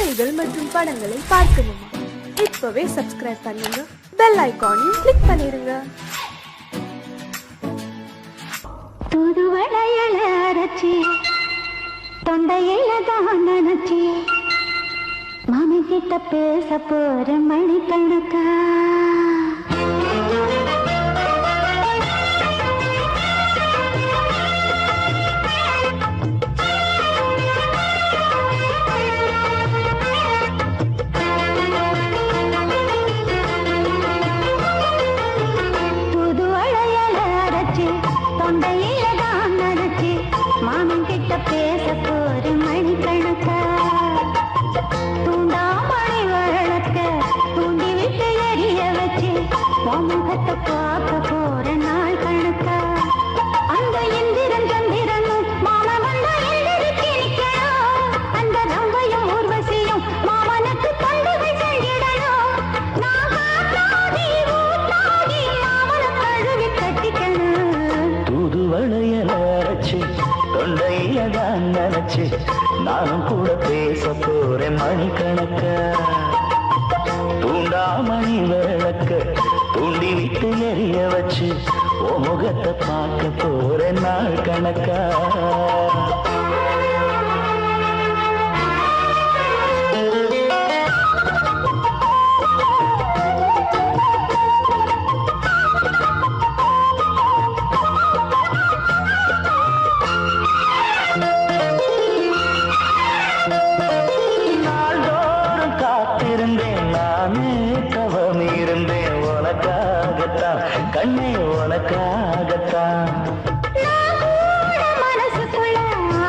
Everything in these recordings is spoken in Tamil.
சீரியல்கள் மற்றும் படங்களை பார்க்கணுமா? இப்பவே சப்ஸ்கிரைப் பண்ணுங்க, பெல் ஐகானையும் கிளிக் பண்ணிருங்க. தூதுவளையல அரைச்சி தொண்டையில தான் நினைச்சி மாமி கிட்ட பேச போற மணிக்கணக்கா. பேச போற மணிக்கணக்கா. தூண்டாமணி வழக்க தூண்டி விட்டு எரிய வச்சு முகத்தை பார்க்க போற நாள் கணக்கா. அந்த இந்திரன் சந்திரனும் மாமன் வந்த எந்திரிச்சு நிக்கணும். அந்த ரம்பையும் ஊர்வசியும் மாமனுக்கு பண்டுகள் செஞ்சிடணும். நான் காத்தாடி ஊத்தாடி மாமனை கழுவி கட்டிக்கணும். தூதுவளையல அரைச்சு தொண்டையில தான் நினைச்சு நானும் கூட பேச போறேன் மணிக்கணக்கா. தூண்டாமணி விளக்க தூண்டி விட்டு எரிய வச்சு ஓ முகத்தை பார்க்க போறேன் நாள் கணக்கா. கண்ணே உனக்காகத்தான் மனசுக்குள்ள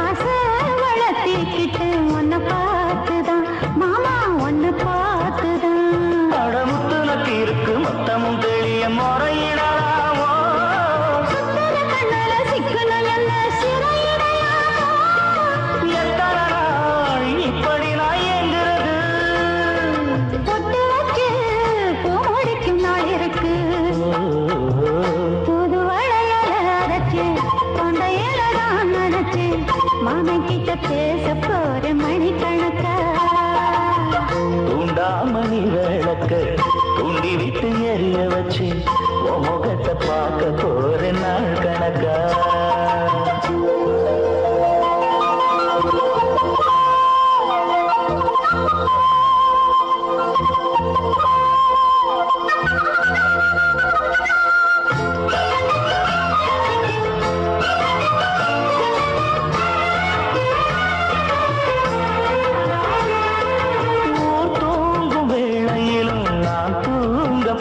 ஆசை வளர்த்திக்கிட்டு உன்னை பார்த்துதான் மாமா உன்னை பார்த்துதான். அடமுத்து நக்கு இருக்கு மொத்தமும் தெளிய முறையிடலாமோ. சுத்தர கண்ணால சிக்கணும் என்ன சிறையிடையாமோ. எத்தனை நாள் இப்படி நான் எங்கிறது பொட்டு வச்சு பூடிக்கும் நாள் இருக்கு. மாமன் கிட்ட பேச போற மணிக்கணக்கா. தூண்டாமணி விளக்க தூண்டி விட்டு எரிய வச்சு முகத்தை பார்க்க போற நாள் கணக்கா.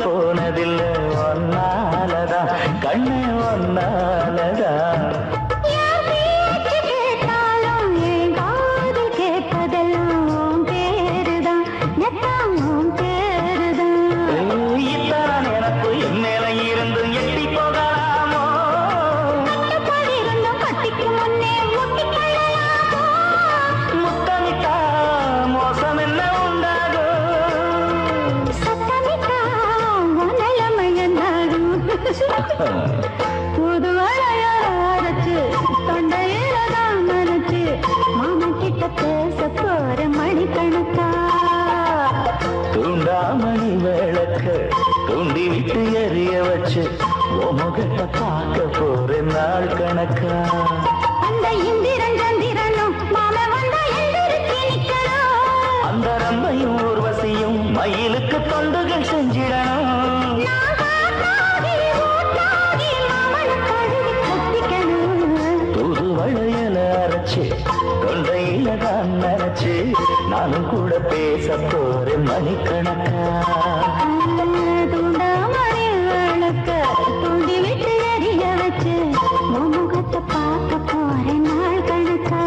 போனதில்லை ஒன்னாலதான் கண்ணு ஒன்னாலதான். கேட்டாலும் என் காது கேட்பதெல்லாம் பேருதான் நெத்தாம் பேருதான். இத்தான் எனக்கு என் மேல இருந்து எட்டி போகலாமோ. கட்டுப்பாடு இருந்தும் கட்டிக்கு முன்னே முட்டிக்கொள்ளலாமோ. முத்தமிட்டா மோசம் என்ன உண்டாகும். சத்தமிட்டா புது வளையச்சு தொண்டையில தான் மறைச்சு மாமன் கிட்ட பேச போற மணிக்கணக்கா. தூண்டாமணி விளக்க தூண்டி விட்டு எரிய வச்சு முகத்தை பார்க்க போற நாள் கணக்கா. அந்த இந்திரன் சந்திரனும் மாமன் வந்த எந்திரிச்சு நிக்கணும். அந்த ரம்பையும் ஊர்வசியும் மயிலுக்கு தொண்டுகள் செஞ்சிடணும். தூதுவளையல அரைச்சு தொண்டையில தான் நினைச்சு நானும் கூட பேச போறேன் மணிக்கணக்கா. தூண்டாமணி விளக்க தூண்டி விட்டு எரிய வச்சு முகத்தை பார்க்க போறேன் நாள் கணக்கா.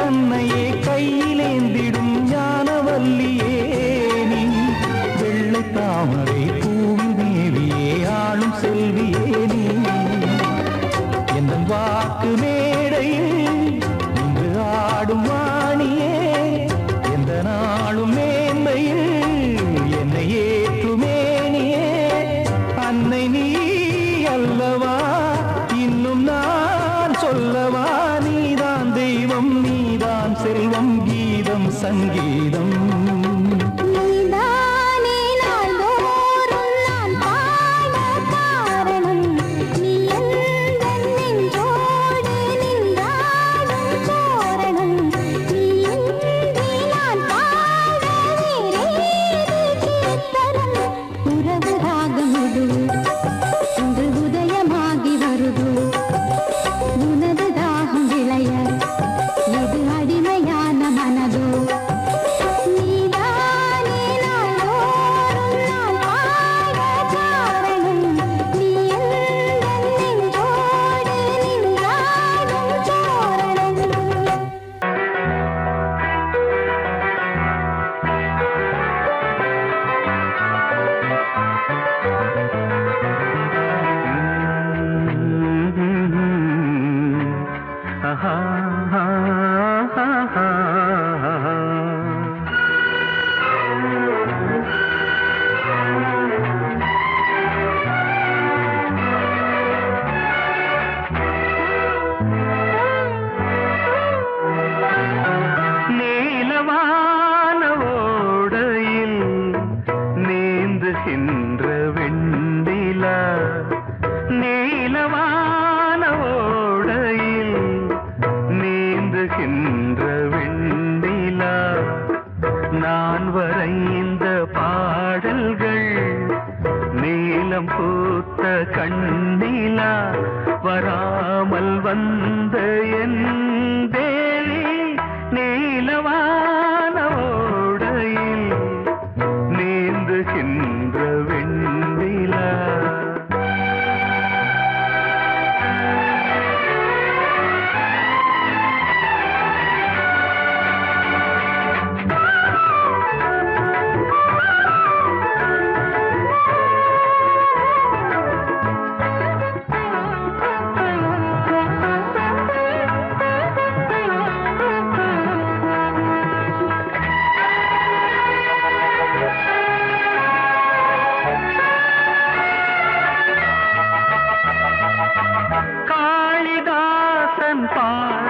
தன்னையே கையிலேந்திடும் ஞானவல்லியே நீ வெள்ளை தாமரை பூவில் தேவியே ஆளும் செல்வியே நீ எந்த வாக்கு மேடையில் இன்று ஆடும் வாணியே எந்த நாளும் மேன்மையில் என்னை ஏற்றுமேனியே அன்னை நீ அல்லவா இன்னும் நான் சொல்லவா நீதான் தெய்வம் நீதான் செல்வம் கீதம் சங்கீதம் நான் வரைந்த பாடல்கள் நீலம் பூத்த கண்ணிலா வராமல் வந்த என் தேவி நீலவான ஓடையில் நீந்துகின்ற வெண்ணிலா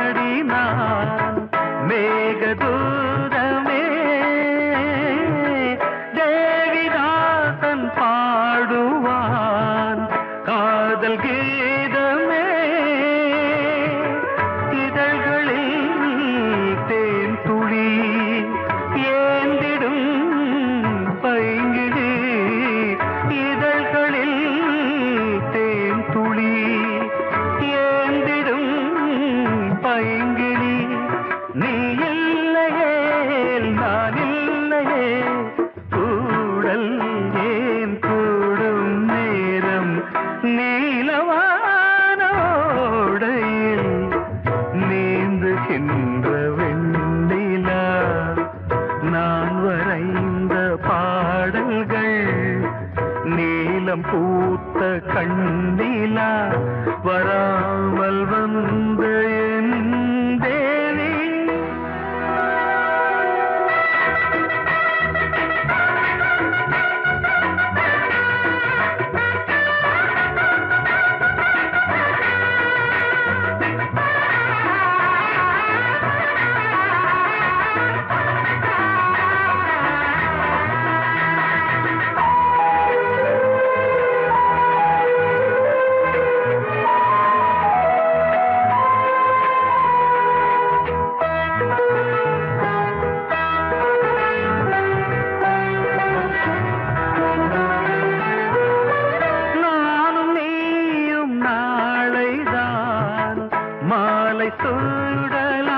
பாடினான் மேகதூதமே தேவிதாசன் பாடுவான் காதல் கீதமே இதழ்களில் தேன் துளி ஏந்திடும் பைங்கிழி இதழ்களில் தேன் துளி ஏந்திடும் பைங்கிளி நீ இல்லையே நான் இல்லையே கூடல் ஏன் கூடும் நேரம் நீலவானோடையில் நீந்துகின்ற வெண்ணிலா நான் வரைந்த பாடல்கள் நீலம் பூத்த கண்ணிலா வராமல் வந்த என் தேவி மாலை சூடலாம்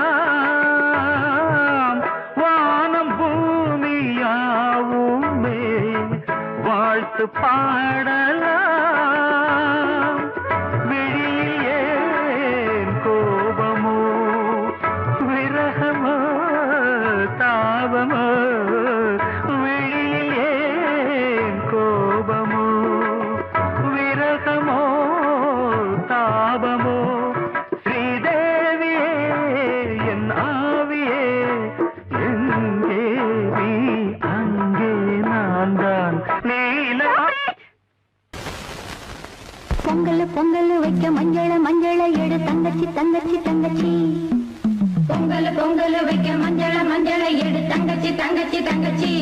வானம் பூமியாவுமே வாழ்த்து பாடலாம் விழியில் ஏன் கோபமோ விரகம் பொங்கல் வைக்க மஞ்சள மஞ்சள எடு தங்கச்சி தங்கச்சி தங்கச்சி பொங்கல் பொங்கல் வைக்க மஞ்சள மஞ்சள எடு தங்கச்சி தங்கச்சி தங்கச்சி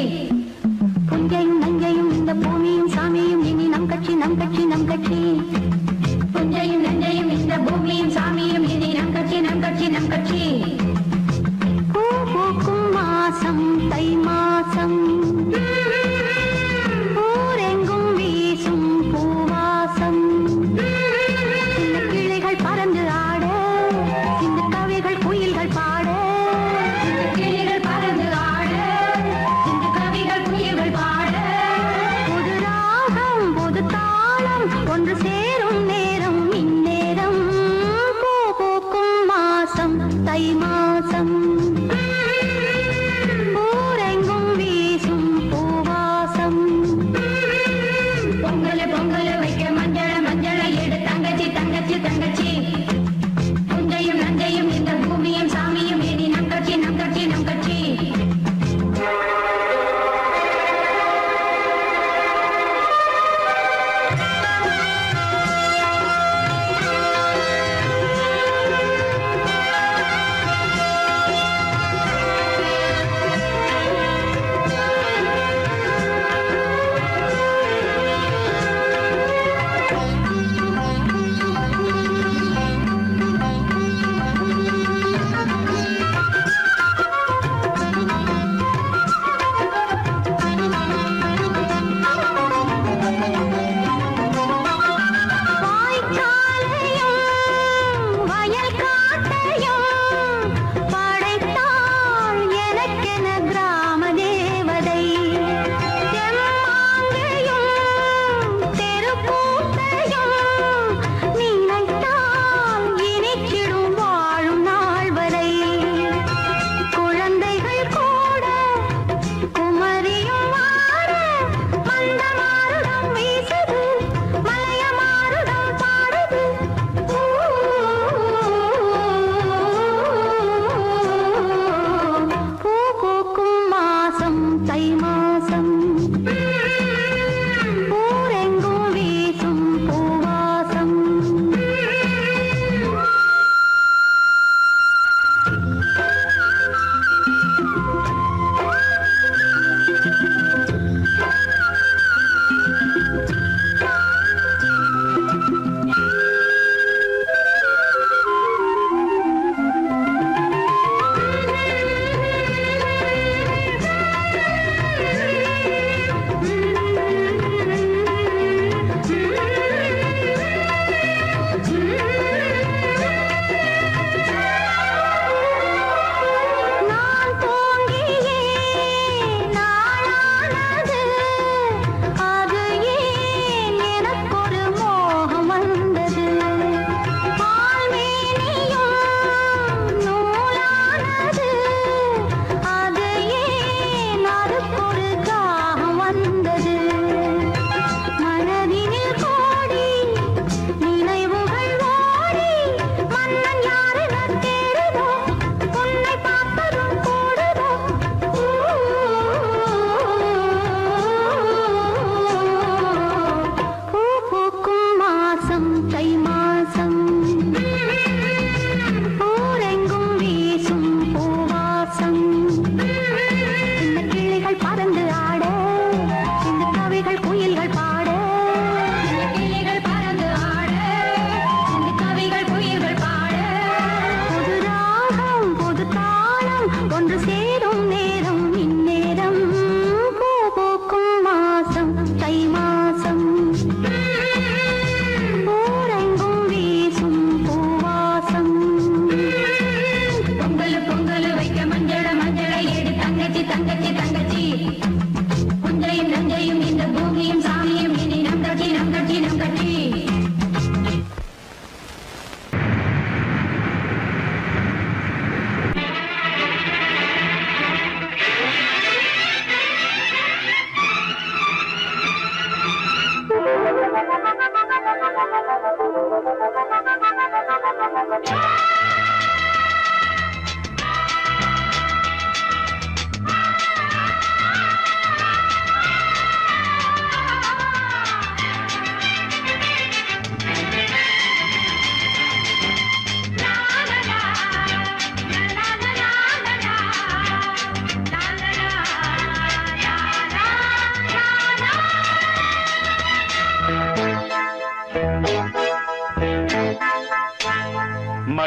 புஞ்சையும் நஞ்சையும் இந்த பூமியும் சாமியும் இனி நம் கட்சி நம் கட்சி நம் கட்சி புஞ்சையும் நஞ்சையும் இந்த பூமியும் சாமியும் இனி நம் கட்சி நம் கட்சி நம் கட்சி பூ பூக்கும் மாசம் தை மாசம் ஊரெங்கும் வீசும் பூவாசம் சின்ன கிளைகள் பறந்து ஆட சின்ன கவிகள் குயில்கள் பாட சின்ன கிளைகள் பறந்து ஆட சின்ன கவிகள் குயில்கள் பாட புது ராகம் புது தாளம் ஒன்று சேரும் நேரம் இந்நேரம் பூ பூக்கும் மாசம் தை மாசம் ஊரெங்கும் வீசும் பூவாசம் பொங்கல் பொங்கல் வைக்க மஞ்சள மஞ்சள எடு தங்கச்சி தங்கச்சி தங்கச்சி புஞ்சையும் நஞ்சையும் இந்த பூமியும் சாமியும் இனி நம் கட்சி நம் கட்சி நம் கட்சி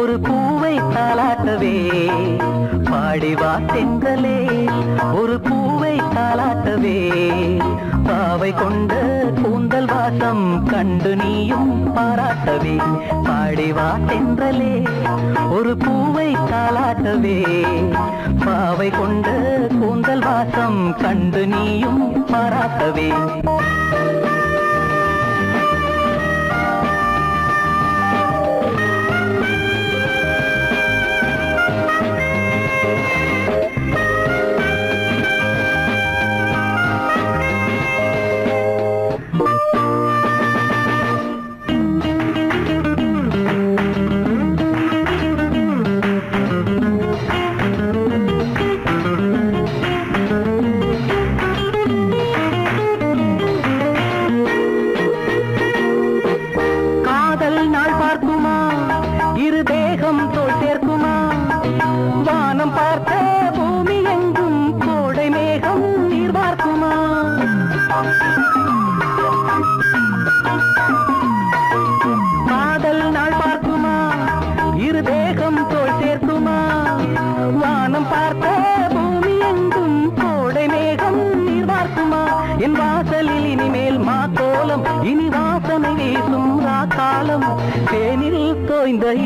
ஒரு பூவை தாலாட்டவே பாடிவா தென்றலே ஒரு பூவை தாலாட்டவே பாவை கொண்ட கூந்தல் வாசம் கண்டு நீயும் பாராட்டவே பாடிவா தென்றலே ஒரு பூவை தாலாட்டவே பாவை கொண்ட கூந்தல் வாசம் கண்டு நீயும் பாராட்டவே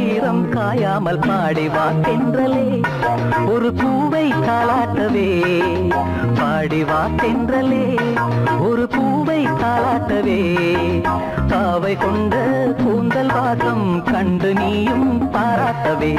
ஈரம் காயாமல் பாடிவா தென்றலே ஒரு பூவை தாலாட்டவே பாடிவா தென்றலே ஒரு பூவை தாலாட்டவே பாவை கொண்ட கூந்தல் வாசம் கண்டு நீயும் பாராட்டவே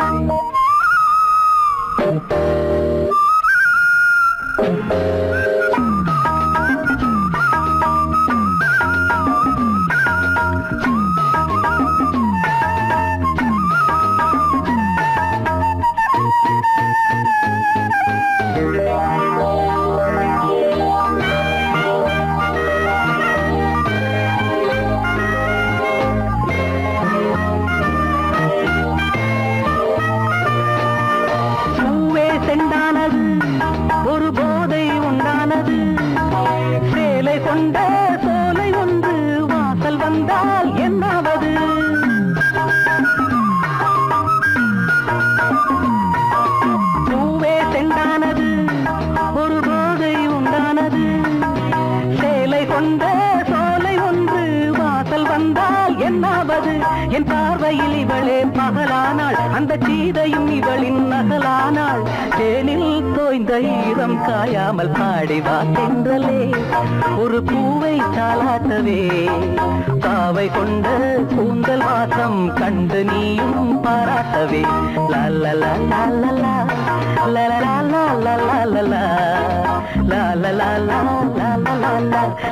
என் பார்வையில் இவளே மகளானாள் அந்த சீதையும் இவளின் நகலானாள் தேனில் தோய்ந்த ஈரம் காயாமல் பாடிவா தென்றலே ஒரு பூவை தாலாட்டவே பாவை கொண்ட கூந்தல் வாசம் கண்டு நீயும் பாராட்டவே லல்லலா லல்லலா லல்லலா லல்லலா லல்லலா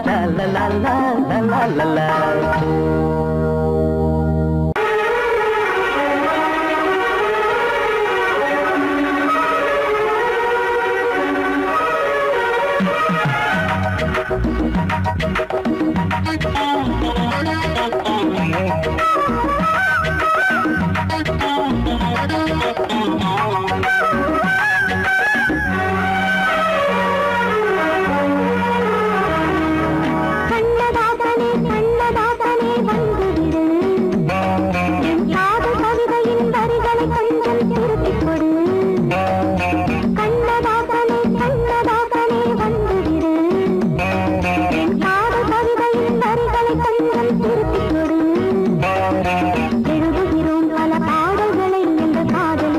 லல்லலா லல்லலா எழுதுகிறோம் பல பாடல்களை இந்த காதல்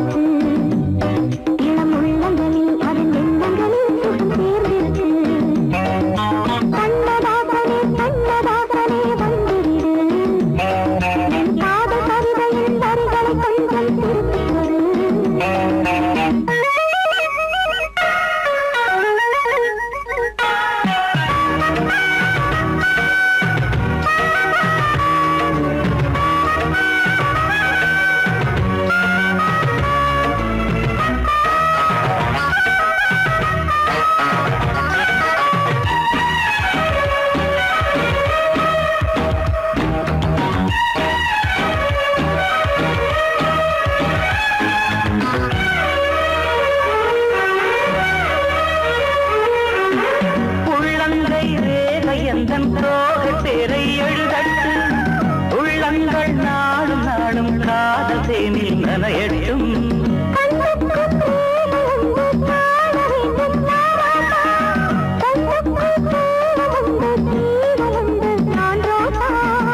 நனையட்டும்.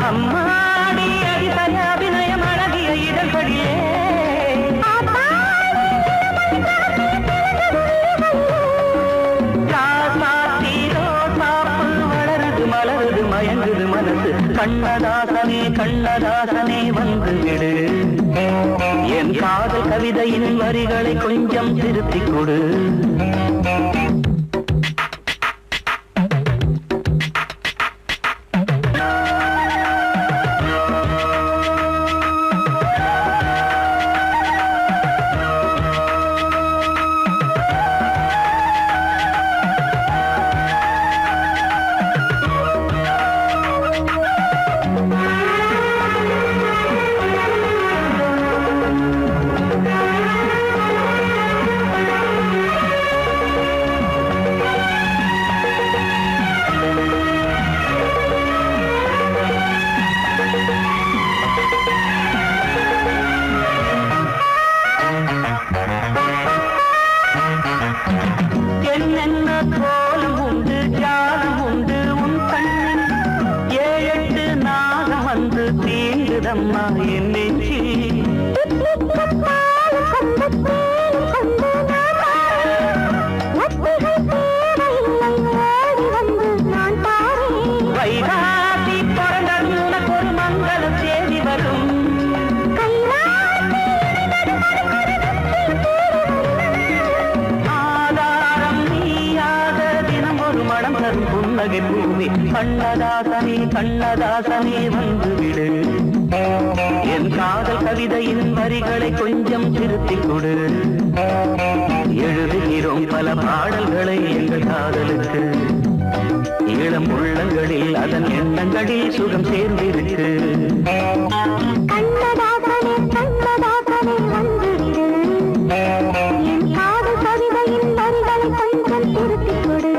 அம்மாடி அடித்தய அபிநயம் அழகிய இதழ்படியே வளருது மலருது மயங்குது மனசு. கண்ணதாசனே கண்ணதாசனே வந்து விடு, என் காதல் கவிதையின் வரிகளை கொஞ்சம் திருத்திக் கொடு. என்னென்ன கோலம் உண்டு ஜாலம் உண்டு உன் கண்ணில், 7-8 நாகம் வந்து தீண்டுதம்மா என் நெஞ்சில். வைகாசி பிறந்தால் உனக்கு ஒரு மங்கள செய்தி வரும். புன்னகை பூமி கண்ணதாசனே கண்ணதாசனே வந்து விடு, என் காதல் கவிதையின் வரிகளை கொஞ்சம் திருத்திக் கொடு. எழுதுகிறோம் பல பாடல்களை எங்கள் காதலுக்கு, இளம் உள்ளங்களில் அதன் எண்ணங்களில் சுகம் சேர்ந்திருக்கு. கண்ணதாசனே கண்ணதாசனே வந்து விடு, என் காதல் கவிதையின் வரிகளை கொஞ்சம் திருத்திக் கொடு.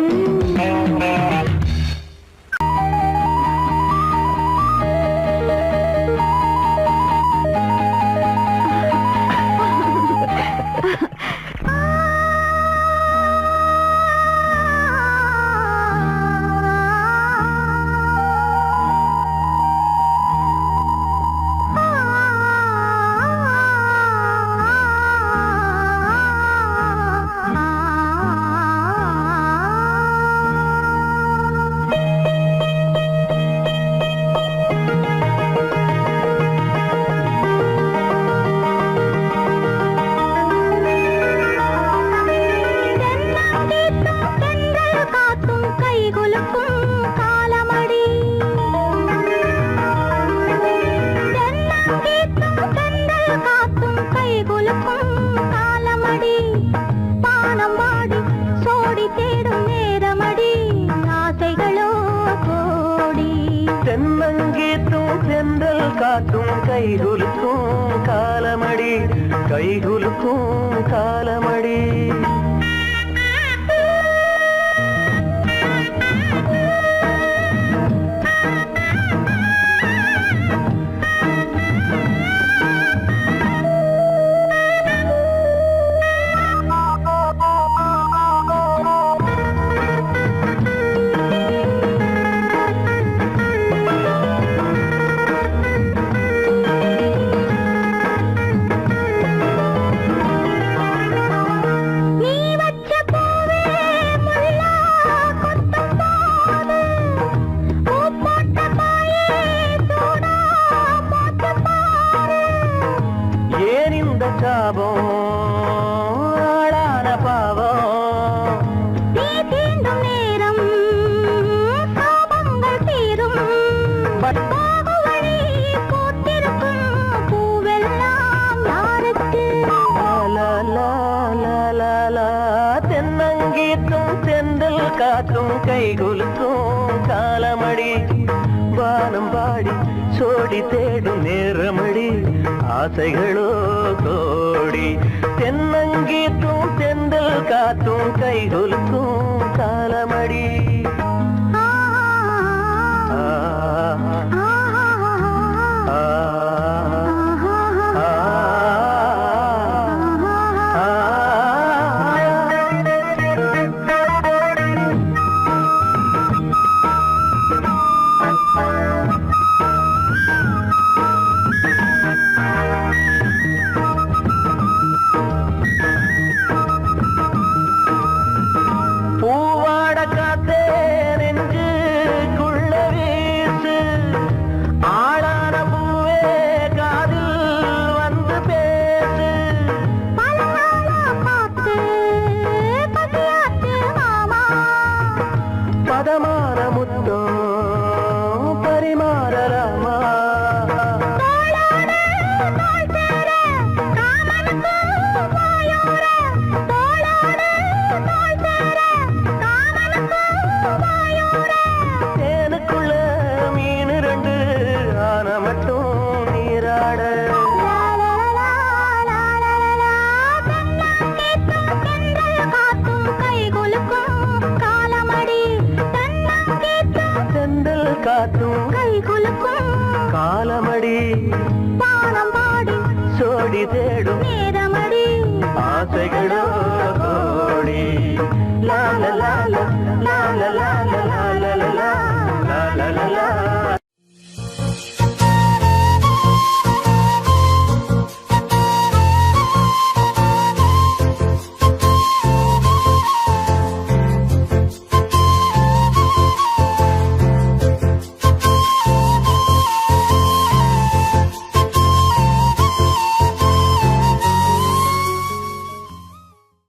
காத்தும் கைகுலுக்கும் காலமடி, கைகுலுக்கும் காலமடி. காற்றும் கைகுலுக்கும் காலமடி, வானம் பாடி சோடி தேடும் நேரமடி, ஆசைகளோ கோடி. தென்னங்கீற்றும் தென்றல் காற்றும் கைகுலுக்கும் காலமடி. ஆ ஆசைகளோ கோடி லா லா லா